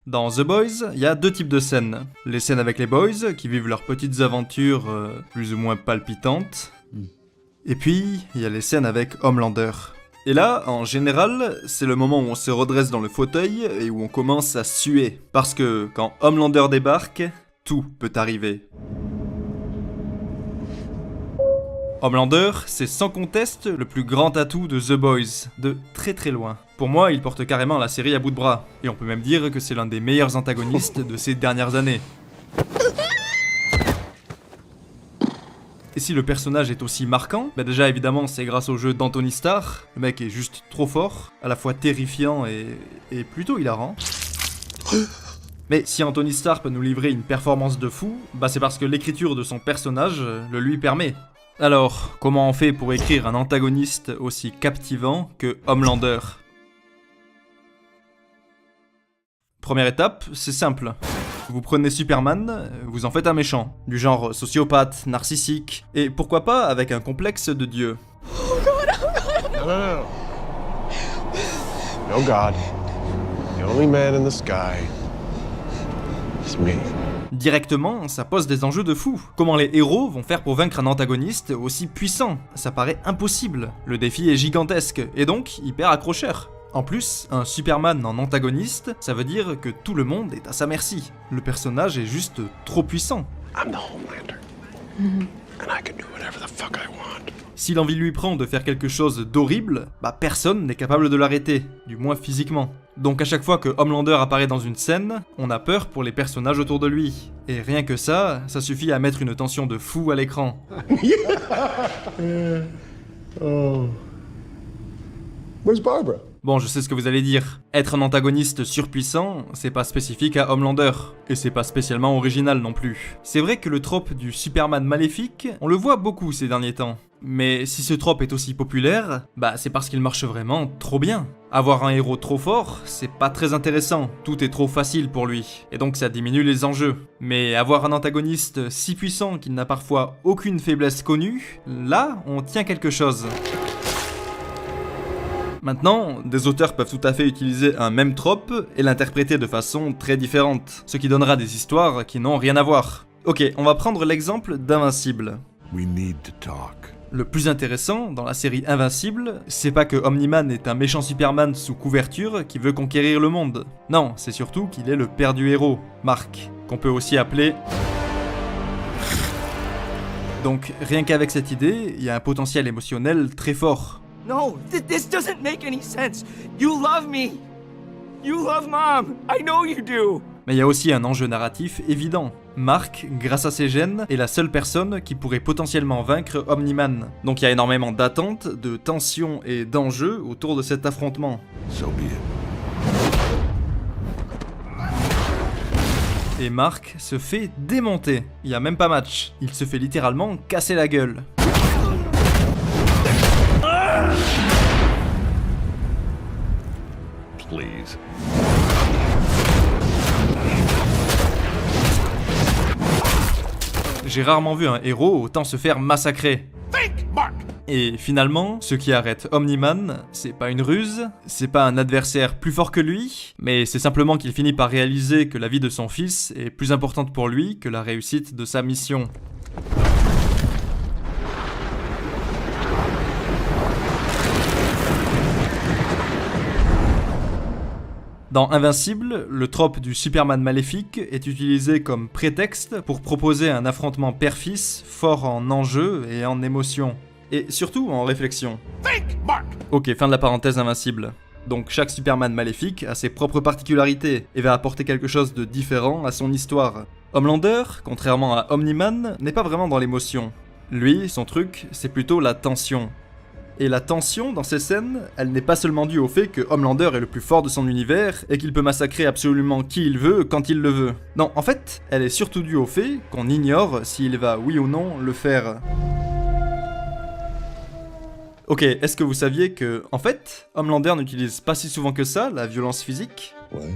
Dans The Boys, il y a deux types de scènes. Les scènes avec les boys, qui vivent leurs petites aventures plus ou moins palpitantes. Et puis, il y a les scènes avec Homelander. Et là, en général, c'est le moment où on se redresse dans le fauteuil et où on commence à suer. Parce que quand Homelander débarque, tout peut arriver. Homelander, c'est sans conteste le plus grand atout de The Boys, de très très loin. Pour moi, il porte carrément la série à bout de bras, et on peut même dire que c'est l'un des meilleurs antagonistes de ces dernières années. Et si le personnage est aussi marquant, bah déjà évidemment c'est grâce au jeu d'Anthony Starr, le mec est juste trop fort, à la fois terrifiant et plutôt hilarant. Mais si Anthony Starr peut nous livrer une performance de fou, bah c'est parce que l'écriture de son personnage le lui permet. Alors, comment on fait pour écrire un antagoniste aussi captivant que Homelander ? Première étape, c'est simple. Vous prenez Superman, vous en faites un méchant, du genre sociopathe, narcissique, et pourquoi pas avec un complexe de dieu. No. No God. The only man in the sky is me. Directement, ça pose des enjeux de fou. Comment les héros vont faire pour vaincre un antagoniste aussi puissant ? Ça paraît impossible. Le défi est gigantesque, et donc hyper accrocheur. En plus, un Superman en antagoniste, ça veut dire que tout le monde est à sa merci. Le personnage est juste trop puissant. I'm the Homelander. And I can do whatever the fuck I want. Si l'envie lui prend de faire quelque chose d'horrible, bah personne n'est capable de l'arrêter, du moins physiquement. Donc à chaque fois que Homelander apparaît dans une scène, on a peur pour les personnages autour de lui. Et rien que ça suffit à mettre une tension de fou à l'écran. Oh. Where's Barbara? Bon, je sais ce que vous allez dire. Être un antagoniste surpuissant, c'est pas spécifique à Homelander. Et c'est pas spécialement original non plus. C'est vrai que le trope du Superman maléfique, on le voit beaucoup ces derniers temps. Mais si ce trope est aussi populaire, bah c'est parce qu'il marche vraiment trop bien. Avoir un héros trop fort, c'est pas très intéressant, tout est trop facile pour lui, et donc ça diminue les enjeux. Mais avoir un antagoniste si puissant qu'il n'a parfois aucune faiblesse connue, là, on tient quelque chose. Maintenant, des auteurs peuvent tout à fait utiliser un même trope et l'interpréter de façon très différente, ce qui donnera des histoires qui n'ont rien à voir. Ok, on va prendre l'exemple d'Invincible. We need to talk. Le plus intéressant dans la série Invincible, c'est pas que Omni-Man est un méchant Superman sous couverture qui veut conquérir le monde. Non, c'est surtout qu'il est le père du héros, Mark, qu'on peut aussi appeler... Donc rien qu'avec cette idée, il y a un potentiel émotionnel très fort. No, this doesn't make any sense. You love me. You love Mom. I know you do. Mais il y a aussi un enjeu narratif évident. Mark, grâce à ses gènes, est la seule personne qui pourrait potentiellement vaincre Omni-Man. Donc il y a énormément d'attentes, de tensions et d'enjeux autour de cet affrontement. So be it. Et Mark se fait démonter. Il y a même pas match. Il se fait littéralement casser la gueule. Please. J'ai rarement vu un héros autant se faire massacrer. Think, Mark! Et finalement, ce qui arrête Omni-Man, c'est pas une ruse, c'est pas un adversaire plus fort que lui, mais c'est simplement qu'il finit par réaliser que la vie de son fils est plus importante pour lui que la réussite de sa mission. Dans Invincible, le trope du Superman maléfique est utilisé comme prétexte pour proposer un affrontement père-fils fort en enjeu et en émotion. Et surtout en réflexion. Think, Mark! Ok, fin de la parenthèse Invincible. Donc chaque Superman maléfique a ses propres particularités et va apporter quelque chose de différent à son histoire. Homelander, contrairement à Omni-Man, n'est pas vraiment dans l'émotion. Lui, son truc, c'est plutôt la tension. Et la tension dans ces scènes, elle n'est pas seulement due au fait que Homelander est le plus fort de son univers et qu'il peut massacrer absolument qui il veut quand il le veut. Non, en fait, elle est surtout due au fait qu'on ignore s'il va oui ou non le faire. Ok, est-ce que vous saviez que, en fait, Homelander n'utilise pas si souvent que ça la violence physique ? Ouais.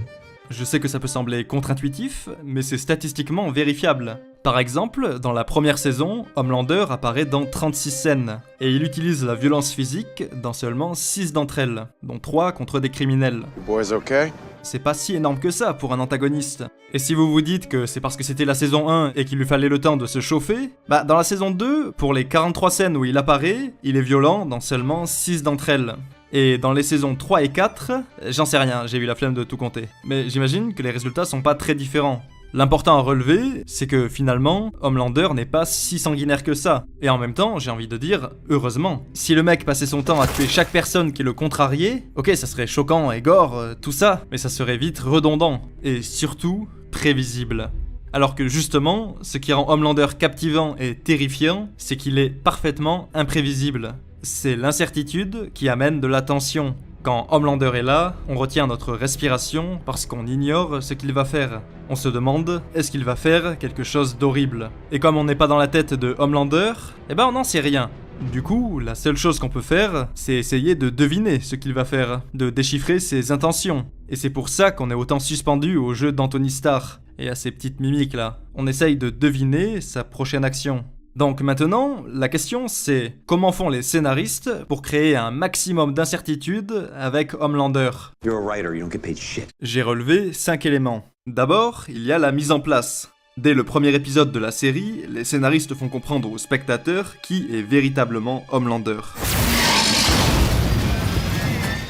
Je sais que ça peut sembler contre-intuitif, mais c'est statistiquement vérifiable. Par exemple, dans la première saison, Homelander apparaît dans 36 scènes, et il utilise la violence physique dans seulement 6 d'entre elles, dont 3 contre des criminels. You boys okay? c'est pas si énorme que ça pour un antagoniste. Et si vous vous dites que c'est parce que c'était la saison 1 et qu'il lui fallait le temps de se chauffer, bah dans la saison 2, pour les 43 scènes où il apparaît, il est violent dans seulement 6 d'entre elles. Et dans les saisons 3 et 4, j'en sais rien, j'ai eu la flemme de tout compter. Mais j'imagine que les résultats sont pas très différents. L'important à relever, c'est que finalement, Homelander n'est pas si sanguinaire que ça. Et en même temps, j'ai envie de dire, heureusement. Si le mec passait son temps à tuer chaque personne qui le contrariait, ok, ça serait choquant et gore, tout ça, mais ça serait vite redondant. Et surtout, prévisible. Alors que justement, ce qui rend Homelander captivant et terrifiant, c'est qu'il est parfaitement imprévisible. C'est l'incertitude qui amène de la tension. Quand Homelander est là, on retient notre respiration parce qu'on ignore ce qu'il va faire. On se demande, est-ce qu'il va faire quelque chose d'horrible? Et comme on n'est pas dans la tête de Homelander, eh ben on n'en sait rien. Du coup, la seule chose qu'on peut faire, c'est essayer de deviner ce qu'il va faire, de déchiffrer ses intentions. Et c'est pour ça qu'on est autant suspendu au jeu d'Anthony Starr, et à ses petites mimiques là. On essaye de deviner sa prochaine action. Donc maintenant, la question c'est comment font les scénaristes pour créer un maximum d'incertitude avec Homelander? You're a writer, you don't get paid shit. J'ai relevé 5 éléments. D'abord, il y a la mise en place. Dès le premier épisode de la série, les scénaristes font comprendre aux spectateurs qui est véritablement Homelander.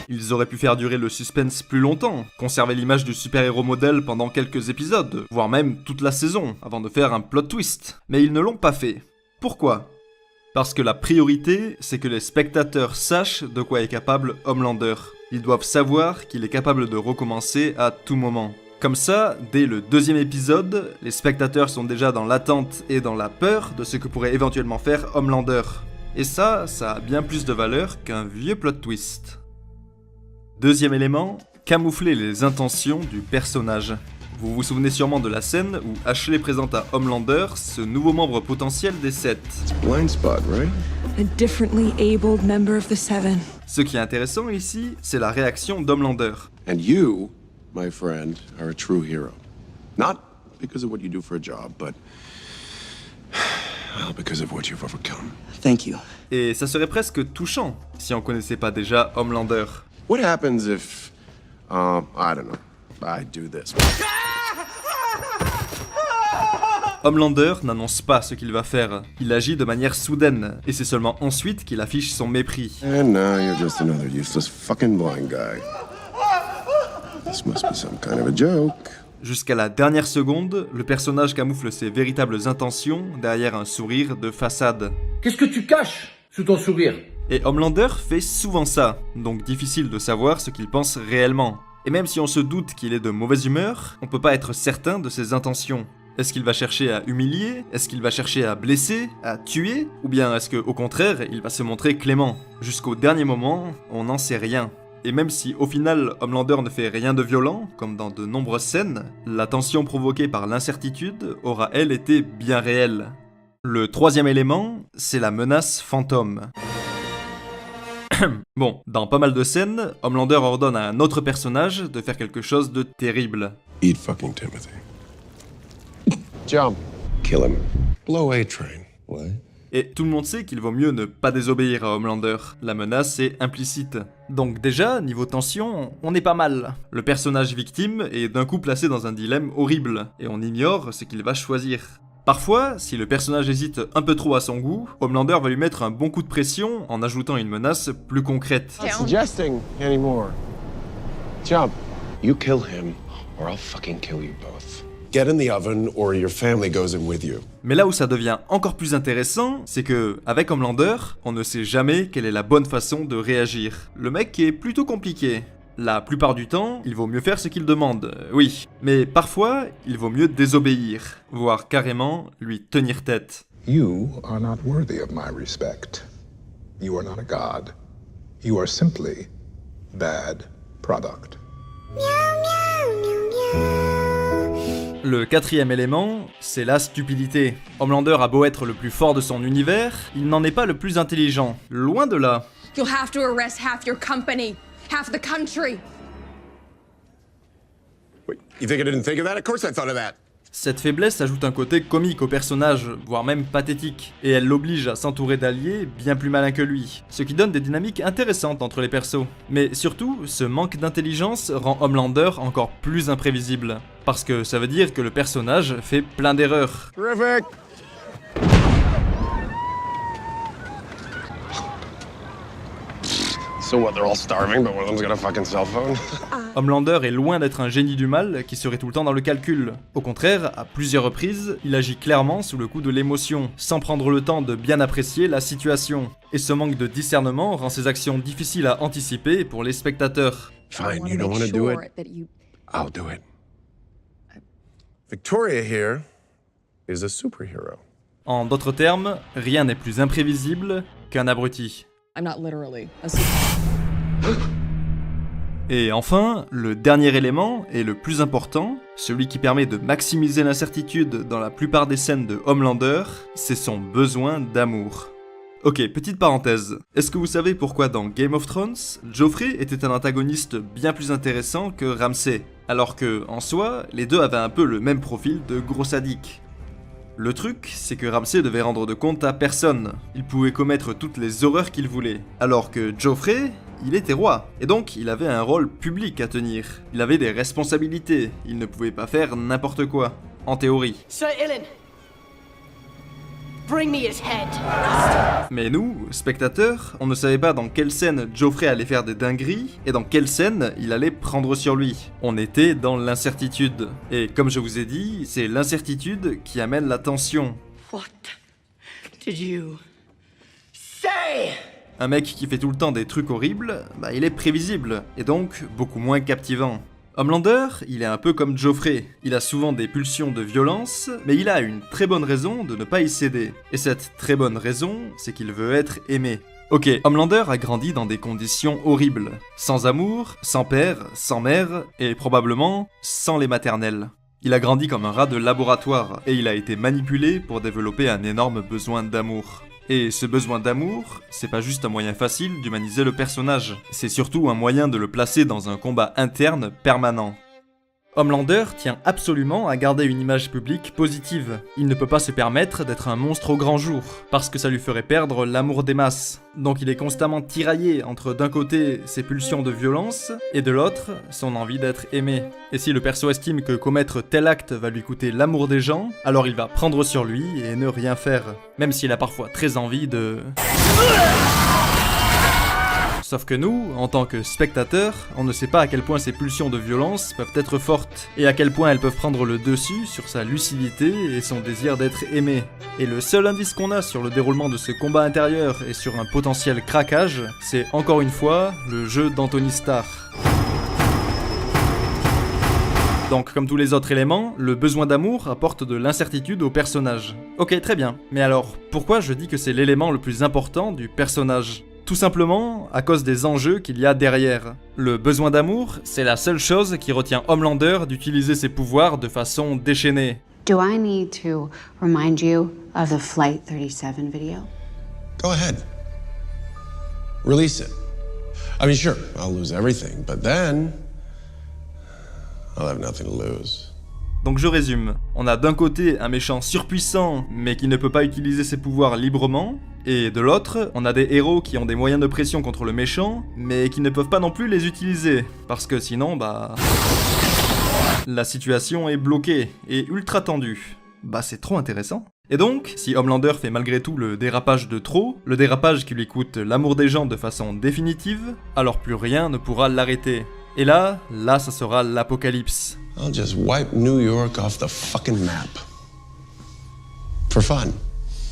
Ils auraient pu faire durer le suspense plus longtemps, conserver l'image du super-héros modèle pendant quelques épisodes, voire même toute la saison, avant de faire un plot twist. Mais ils ne l'ont pas fait. Pourquoi? Parce que la priorité, c'est que les spectateurs sachent de quoi est capable Homelander. Ils doivent savoir qu'il est capable de recommencer à tout moment. Comme ça, dès le deuxième épisode, les spectateurs sont déjà dans l'attente et dans la peur de ce que pourrait éventuellement faire Homelander. Et ça a bien plus de valeur qu'un vieux plot twist. Deuxième élément, camoufler les intentions du personnage. Vous vous souvenez sûrement de la scène où Ashley présente à Homelander ce nouveau membre potentiel des 7. Blind spot, right? A differently abled member of the Seven. Ce qui est intéressant ici, c'est la réaction d'Homelander. And you, my friend, are a true hero. Not because of what you do for a job, but well, because of what you've overcome. Thank you. Et ça serait presque touchant si on connaissait pas déjà Homelander. What happens if, I don't know, I do this? Homelander n'annonce pas ce qu'il va faire. Il agit de manière soudaine, et c'est seulement ensuite qu'il affiche son mépris. And now you're just another useless fucking blind guy. This must be some kind of a joke. Jusqu'à la dernière seconde, le personnage camoufle ses véritables intentions derrière un sourire de façade. Qu'est-ce que tu caches sous ton sourire? Et Homelander fait souvent ça, donc difficile de savoir ce qu'il pense réellement. Et même si on se doute qu'il est de mauvaise humeur, on peut pas être certain de ses intentions. Est-ce qu'il va chercher à humilier? Est-ce qu'il va chercher à blesser? À tuer? Ou bien est-ce qu'au contraire, il va se montrer clément? Jusqu'au dernier moment, on n'en sait rien. Et même si au final, Homelander ne fait rien de violent, comme dans de nombreuses scènes, la tension provoquée par l'incertitude aura elle été bien réelle. Le troisième élément, c'est la menace fantôme. Bon, dans pas mal de scènes, Homelander ordonne à un autre personnage de faire quelque chose de terrible. Eat fucking Timothy. Jump. Kill him. Blow a train. What? Et tout le monde sait qu'il vaut mieux ne pas désobéir à Homelander. La menace est implicite. Donc déjà, niveau tension, on est pas mal. Le personnage victime est d'un coup placé dans un dilemme horrible, et on ignore ce qu'il va choisir. Parfois, si le personnage hésite un peu trop à son goût, Homelander va lui mettre un bon coup de pression en ajoutant une menace plus concrète. Not suggesting anymore. Jump. You kill him, or I'll fucking kill you both. Get in the oven, or your family goes in with you. Mais là où ça devient encore plus intéressant, c'est que, avec Homelander, on ne sait jamais quelle est la bonne façon de réagir. Le mec est plutôt compliqué. La plupart du temps, il vaut mieux faire ce qu'il demande, oui. Mais parfois, il vaut mieux désobéir, voire carrément lui tenir tête. You are not worthy of my respect. You are not a god. You are simply bad product. Le quatrième élément, c'est la stupidité. Homelander a beau être le plus fort de son univers, il n'en est pas le plus intelligent. Loin de là. You'll have to arrest half your company, half the country. Wait, you think I didn't think of that? Of course I thought of that. Cette faiblesse ajoute un côté comique au personnage, voire même pathétique, et elle l'oblige à s'entourer d'alliés bien plus malins que lui, ce qui donne des dynamiques intéressantes entre les persos. Mais surtout, ce manque d'intelligence rend Homelander encore plus imprévisible, parce que ça veut dire que le personnage fait plein d'erreurs. Terrific! So what, they're all starving, but one of them's got a fucking cell phone? Homelander est loin d'être un génie du mal qui serait tout le temps dans le calcul. Au contraire, à plusieurs reprises, il agit clairement sous le coup de l'émotion, sans prendre le temps de bien apprécier la situation. Et ce manque de discernement rend ses actions difficiles à anticiper pour les spectateurs. Fine, you don't want to do it? I'll do it. Victoria here is a superhero. En d'autres termes, rien n'est plus imprévisible qu'un abruti. I'm not literally a Et enfin, le dernier élément, et le plus important, celui qui permet de maximiser l'incertitude dans la plupart des scènes de Homelander, c'est son besoin d'amour. Ok, petite parenthèse. Est-ce que vous savez pourquoi dans Game of Thrones, Joffrey était un antagoniste bien plus intéressant que Ramsay, alors que, en soi, les deux avaient un peu le même profil de gros sadique? Le truc, c'est que Ramsay devait rendre de compte à personne. Il pouvait commettre toutes les horreurs qu'il voulait. Alors que Joffrey, il était roi. Et donc, il avait un rôle public à tenir. Il avait des responsabilités. Il ne pouvait pas faire n'importe quoi. En théorie. Sir Ilyn, bring me his head. Mais nous, spectateurs, on ne savait pas dans quelle scène Joffrey allait faire des dingueries et dans quelle scène il allait prendre sur lui. On était dans l'incertitude. Et comme je vous ai dit, c'est l'incertitude qui amène la tension. What did you say? Un mec qui fait tout le temps des trucs horribles, bah il est prévisible, et donc beaucoup moins captivant. Homelander, il est un peu comme Joffrey, il a souvent des pulsions de violence, mais il a une très bonne raison de ne pas y céder. Et cette très bonne raison, c'est qu'il veut être aimé. Ok, Homelander a grandi dans des conditions horribles, sans amour, sans père, sans mère, et probablement sans les maternelles. Il a grandi comme un rat de laboratoire, et il a été manipulé pour développer un énorme besoin d'amour. Et ce besoin d'amour, c'est pas juste un moyen facile d'humaniser le personnage, c'est surtout un moyen de le placer dans un combat interne permanent. Homelander tient absolument à garder une image publique positive. Il ne peut pas se permettre d'être un monstre au grand jour, parce que ça lui ferait perdre l'amour des masses. Donc il est constamment tiraillé entre d'un côté ses pulsions de violence, et de l'autre, son envie d'être aimé. Et si le perso estime que commettre tel acte va lui coûter l'amour des gens, alors il va prendre sur lui et ne rien faire. Même s'il a parfois très envie de... Sauf que nous, en tant que spectateurs, on ne sait pas à quel point ces pulsions de violence peuvent être fortes, et à quel point elles peuvent prendre le dessus sur sa lucidité et son désir d'être aimé. Et le seul indice qu'on a sur le déroulement de ce combat intérieur et sur un potentiel craquage, c'est encore une fois le jeu d'Anthony Starr. Donc, comme tous les autres éléments, le besoin d'amour apporte de l'incertitude au personnage. Ok, très bien. Mais alors, pourquoi je dis que c'est l'élément le plus important du personnage ? Tout simplement à cause des enjeux qu'il y a derrière. Le besoin d'amour, c'est la seule chose qui retient Homelander d'utiliser ses pouvoirs de façon déchaînée. Do I need to remind you of the Flight 37 video? Go ahead. Release it. I mean, sure, I'll lose everything, but then I'll have nothing to lose. Donc je résume, on a d'un côté un méchant surpuissant mais qui ne peut pas utiliser ses pouvoirs librement, et de l'autre, on a des héros qui ont des moyens de pression contre le méchant, mais qui ne peuvent pas non plus les utiliser, parce que sinon, bah... la situation est bloquée et ultra tendue. Bah c'est trop intéressant. Et donc, si Homelander fait malgré tout le dérapage de trop, le dérapage qui lui coûte l'amour des gens de façon définitive, alors plus rien ne pourra l'arrêter. Et là, ça sera l'apocalypse. I'll just wipe New York off the fucking map. For fun.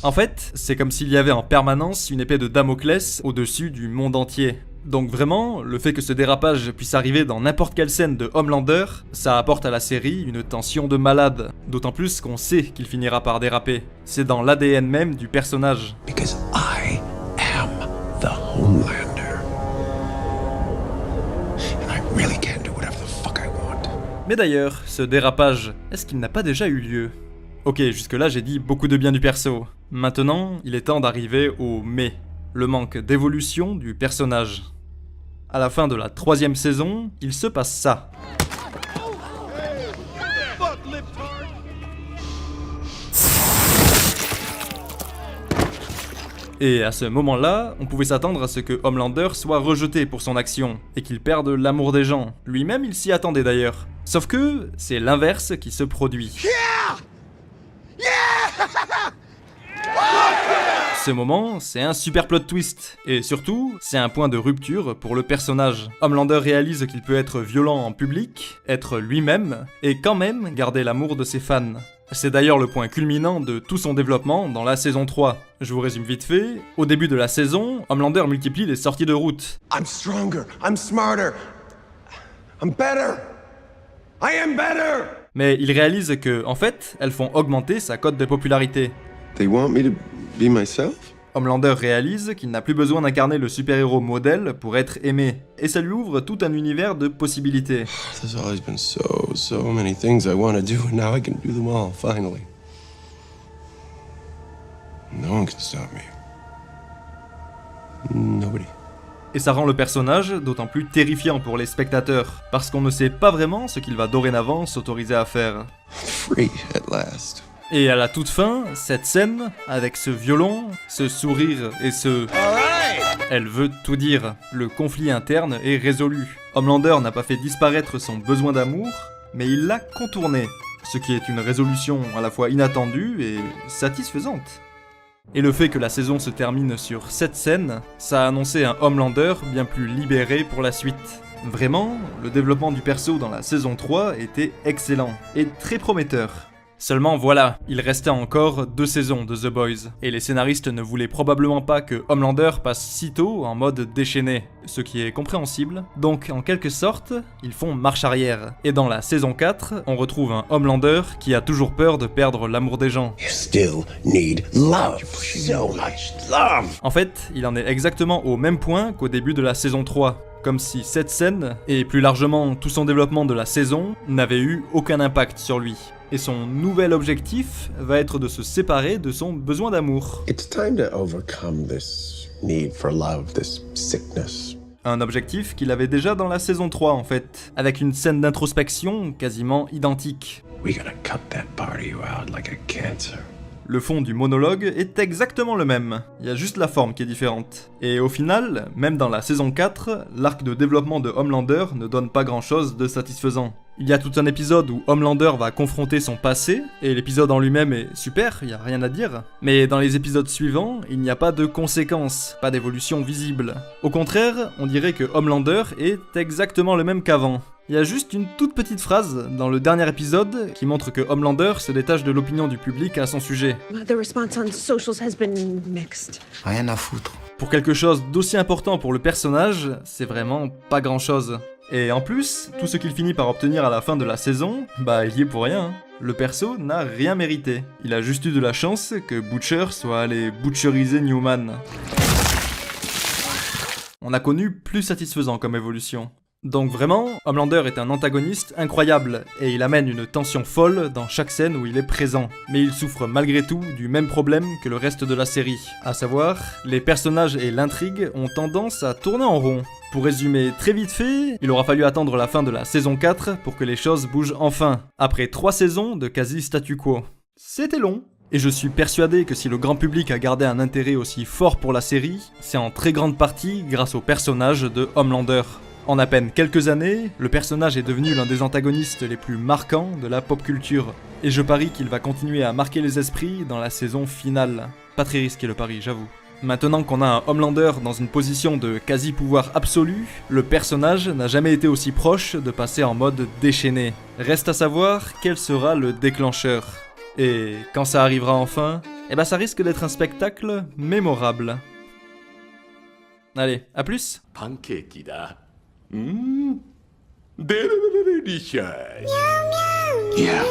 En fait, c'est comme s'il y avait en permanence une épée de Damoclès au-dessus du monde entier. Donc vraiment, le fait que ce dérapage puisse arriver dans n'importe quelle scène de Homelander, ça apporte à la série une tension de malade. D'autant plus qu'on sait qu'il finira par déraper. C'est dans l'ADN même du personnage. Because I am the Homelander. And I really can do whatever the fuck I want. Mais d'ailleurs, ce dérapage, est-ce qu'il n'a pas déjà eu lieu ? Ok, jusque-là j'ai dit beaucoup de bien du perso. Maintenant, il est temps d'arriver au mais. Le manque d'évolution du personnage. À la fin de la 3e saison, il se passe ça. Et à ce moment-là, on pouvait s'attendre à ce que Homelander soit rejeté pour son action, et qu'il perde l'amour des gens. Lui-même, il s'y attendait d'ailleurs. Sauf que c'est l'inverse qui se produit. Ce moment, c'est un super plot twist, et surtout, c'est un point de rupture pour le personnage. Homelander réalise qu'il peut être violent en public, être lui-même, et quand même garder l'amour de ses fans. C'est d'ailleurs le point culminant de tout son développement dans la saison 3. Je vous résume vite fait, au début de la saison, Homelander multiplie les sorties de route. I'm stronger. I'm smarter. I'm better. I am better. Mais il réalise que, en fait, elles font augmenter sa cote de popularité. They want me to be myself? Homelander réalise qu'il n'a plus besoin d'incarner le super-héros modèle pour être aimé, et ça lui ouvre tout un univers de possibilités. There's always been so many things I want to do, and now I can do them all, finally. No one can stop me. Nobody. Et ça rend le personnage d'autant plus terrifiant pour les spectateurs, parce qu'on ne sait pas vraiment ce qu'il va dorénavant s'autoriser à faire. Free at last. Et à la toute fin, cette scène, avec ce violon, ce sourire et ce... Elle veut tout dire. Le conflit interne est résolu. Homelander n'a pas fait disparaître son besoin d'amour, mais il l'a contourné, ce qui est une résolution à la fois inattendue et satisfaisante. Et le fait que la saison se termine sur cette scène, ça a annoncé un Homelander bien plus libéré pour la suite. Vraiment, le développement du perso dans la saison 3 était excellent et très prometteur. Seulement voilà, il restait encore 2 saisons de The Boys, et les scénaristes ne voulaient probablement pas que Homelander passe si tôt en mode déchaîné, ce qui est compréhensible, donc en quelque sorte, ils font marche arrière. Et dans la saison 4, on retrouve un Homelander qui a toujours peur de perdre l'amour des gens. You still need love. So much love. En fait, il en est exactement au même point qu'au début de la saison 3. Comme si cette scène, et plus largement tout son développement de la saison, n'avait eu aucun impact sur lui. Et son nouvel objectif va être de se séparer de son besoin d'amour. It's time to overcome this need for love, this sickness. Un objectif qu'il avait déjà dans la saison 3 en fait, avec une scène d'introspection quasiment identique. We gotta cut that part of you out like a cancer. Le fond du monologue est exactement le même, il y a juste la forme qui est différente. Et au final, même dans la saison 4, l'arc de développement de Homelander ne donne pas grand chose de satisfaisant. Il y a tout un épisode où Homelander va confronter son passé, et l'épisode en lui-même est super, il y a rien à dire. Mais dans les épisodes suivants, il n'y a pas de conséquences, pas d'évolution visible. Au contraire, on dirait que Homelander est exactement le même qu'avant. Il y a juste une toute petite phrase dans le dernier épisode qui montre que Homelander se détache de l'opinion du public à son sujet. The response on socials has been mixed. Rien à foutre. Pour quelque chose d'aussi important pour le personnage, c'est vraiment pas grand chose. Et en plus, tout ce qu'il finit par obtenir à la fin de la saison, bah il y est pour rien. Le perso n'a rien mérité. Il a juste eu de la chance que Butcher soit allé butcheriser Newman. On a connu plus satisfaisant comme évolution. Donc vraiment, Homelander est un antagoniste incroyable, et il amène une tension folle dans chaque scène où il est présent. Mais il souffre malgré tout du même problème que le reste de la série, à savoir, les personnages et l'intrigue ont tendance à tourner en rond. Pour résumer très vite fait, il aura fallu attendre la fin de la saison 4 pour que les choses bougent enfin, après 3 saisons de quasi statu quo. C'était long. Et je suis persuadé que si le grand public a gardé un intérêt aussi fort pour la série, c'est en très grande partie grâce au personnage de Homelander. En à peine quelques années, le personnage est devenu l'un des antagonistes les plus marquants de la pop culture. Et je parie qu'il va continuer à marquer les esprits dans la saison finale. Pas très risqué le pari, j'avoue. Maintenant qu'on a un Homelander dans une position de quasi-pouvoir absolu, le personnage n'a jamais été aussi proche de passer en mode déchaîné. Reste à savoir quel sera le déclencheur. Et quand ça arrivera enfin, eh ben ça risque d'être un spectacle mémorable. Allez, à plus. Pancake-da. Delicious. Yeah.